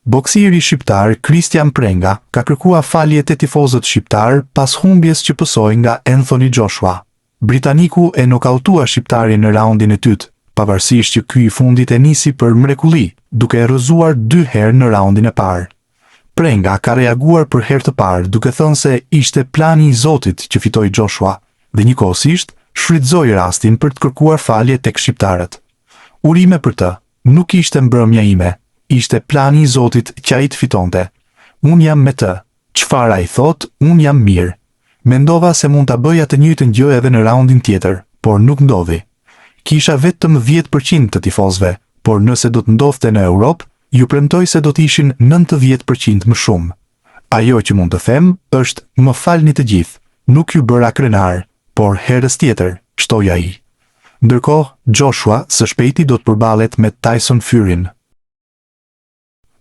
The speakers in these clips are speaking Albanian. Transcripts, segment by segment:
Boksieri shqiptar Christian Prenga ka kërkuar falje te tifozët shqiptar pas humbjes që pësoi nga Anthony Joshua. Britaniku e nokautua shqiptarin në raundin e dytë, pavarësisht që ky i fundit e nisi për mrekulli, duke e rrëzuar 2 herë në raundin e parë. Prenga ka reaguar për herë të parë duke thënë se ishte plani i Zotit që fitoi Joshua dhe njëkohësisht shfrytëzoi rastin për të kërkuar falje tek shqiptarët. Urime për të, nuk ishte mbrëmja ime, ishte plani i Zotit që ai të fitonte. Unë jam me të, çfarë ai thot, unë jam mirë. Mendova se mund ta bëja të njëjtën gjë edhe në raundin tjetër, por nuk ndodhi. Kisha vetëm 10% të tifozëve, por nëse do të ndodhte në Europë, ju premtoj se do të ishin 90% më shumë. Ajo që mund të them është, më falni të gjithë, nuk ju bëra krenar, por herës tjetër, shtoi ai. Ndërkohë, Joshua së shpejti do të përballet me Tyson Furyn.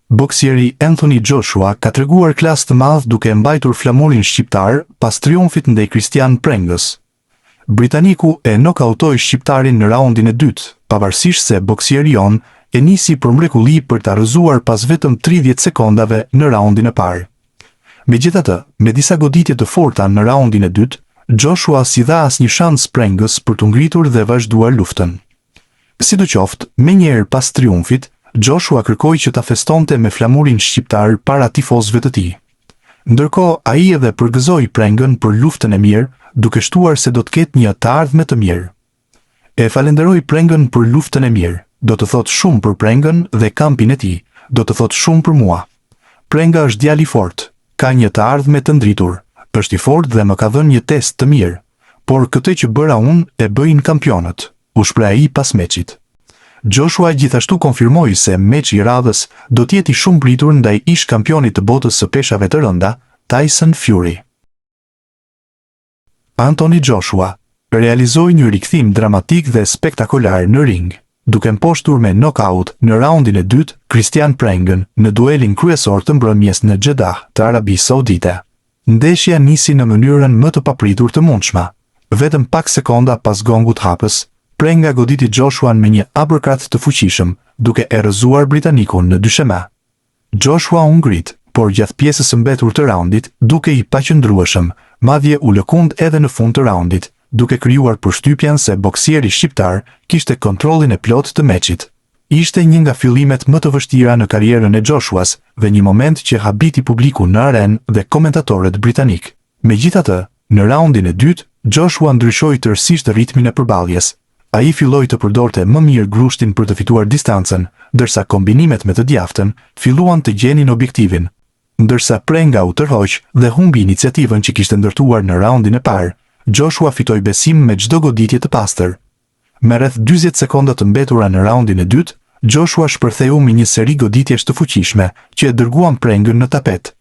Boksieri Anthony Joshua ka treguar klasë të madh duke mbajtur flamurin shqiptar pas triumfit ndaj Christian Prengës. Britaniku e nokautoi shqiptarin në raundin e dytë, pavarësisht se boksieri jon e nisi për mrekulli për ta rrëzuar pas vetëm 30 sekondave në raundin e parë. Megjithatë, me disa goditje të forta në raundin e dytë, Joshua si dha asnjë shans Prengës për të ngritur dhe vazhduar luftën. Sidoqoftë, menjëherë pas triumfit, Joshua kërkoi që ta festonte me flamurin shqiptar para tifozëve të tij. Ndërkohë, ai edhe përgëzoi Prengën për luftën e mirë, duke shtuar se do të ketë një të ardhme të mirë. E falenderoi Prengën për luftën e mirë, do të thotë shumë për Prengën dhe kampin e tij, do të thotë shumë për mua. Prenga është djalë i fortë, ka një të ardhme të ndritur, është i fortë dhe më ka dhënë një test të mirë, por këtë që bëra unë e bëjnë kampionët, u shpreh ai pas meçit. Joshua gjithashtu konfirmoi se meçi i radhës do të jetë i shumë pritur ndaj ish kampionit të botës së peshave të rënda, Tyson Fury. Anthony Joshua realizoi një rikthim dramatik dhe spektakolar në ring, duke mposhtur me knockout në raundin e dytë Christian Prengën në duelin kryesor të mbrëmjes në Jeddah të Arabisë Saudite. Ndeshja nisi në mënyrën më të papritur të mundshme. Vetëm pak sekonda pas gongut hapës, Prenga goditi Joshuan me një uppercut të fuqishëm, duke e rrëzuar britanikun në dysheme. Joshua u ngrit, por gjatë pjesës së mbetur të raundit, duke i paqëndrueshëm, madje u lëkund edhe në fund të raundit, duke krijuar përshtypjen se boksieri shqiptar kishte kontrollin e plotë të meçit. Ishte një nga fillimet më të vështira në karrierën e Joshuas dhe një moment që habiti publiku në arenë dhe komentatorët britanik. Megjithatë, në raundin e dytë, Joshua ndryshoi tërësisht ritmin e përballjes. Ai filloi të përdorte më mirë grushtin për të fituar distancën, ndërsa kombinimet me të djaftën filluan të gjenin objektivin. Ndërsa Prenga u tërhoq dhe humbi iniciativën që kishte ndërtuar në raundin e parë, Joshua fitoi besim me çdo goditje të pastër. Me rreth 40 sekonda të mbetura në raundin e dytë, Joshua shpërtheu me një seri goditjesh të fuqishme që e dërguan Prengën në tapet.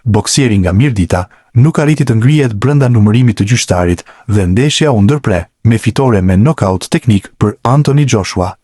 Boksieri nga Mirdita nuk arriti të ngrihet brenda numërimit të gjyqtarit dhe ndeshja u ndërpre me fitore me knockout teknik për Anthony Joshua.